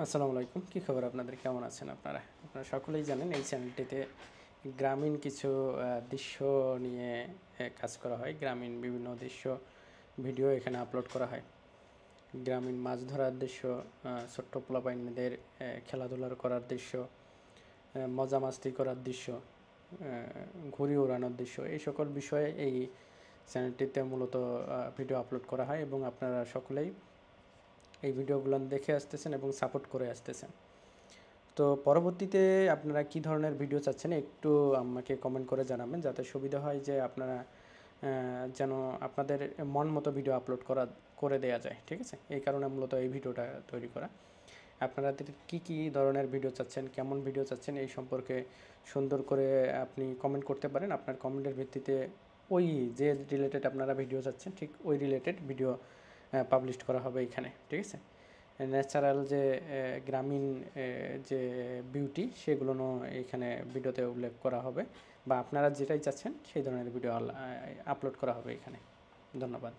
আসসালামু আলাইকুম। কী খবর আপনাদের? কেমন আছেন আপনারা? আপনারা সকলেই জানেন এই চ্যানেলটিতে গ্রামীণ কিছু দৃশ্য নিয়ে কাজ করা হয়। গ্রামীণ বিভিন্ন দৃশ্য ভিডিও এখানে আপলোড করা হয়। গ্রামীণ মাছ ধরার দৃশ্য, ছোট্ট পোলাপাইনদের খেলাধুলার করার দৃশ্য, মজা মাস্তি করার দৃশ্য, ঘুড়ি ওড়ানোর দৃশ্য, এই সকল বিষয়ে এই চ্যানেলটিতে মূলত ভিডিও আপলোড করা হয় এবং আপনারা সকলেই এই ভিডিওগুলো দেখে আসতেছেন এবং সাপোর্ট করে আসতেছেন। তো পরবর্তীতে আপনারা কী ধরনের ভিডিও চাচ্ছেন একটু আমাকে কমেন্ট করে জানাবেন, যাতে সুবিধা হয় যে আপনারা যেন আপনাদের মন মতো ভিডিও আপলোড করে দেওয়া যায়। ঠিক আছে, এই কারণে মূলত এই ভিডিওটা তৈরি করা। আপনাদের কী ধরনের ভিডিও চাচ্ছেন, কেমন ভিডিও চাচ্ছেন, এই সম্পর্কে সুন্দর করে আপনি কমেন্ট করতে পারেন। আপনার কমেন্টের ভিত্তিতে ওই যে রিলেটেড আপনারা ভিডিও চাচ্ছেন ঠিক ওই রিলেটেড ভিডিও পাবলিশ করা হবে এখানে। ঠিক আছে, ন্যাচারাল যে গ্রামীণ যে বিউটি সেগুলো এখানে ভিডিওতে উল্লেখ করা হবে, বা আপনারা যেটাই চাচ্ছেন সেই ধরনের ভিডিও আপলোড করা হবে এখানে। ধন্যবাদ।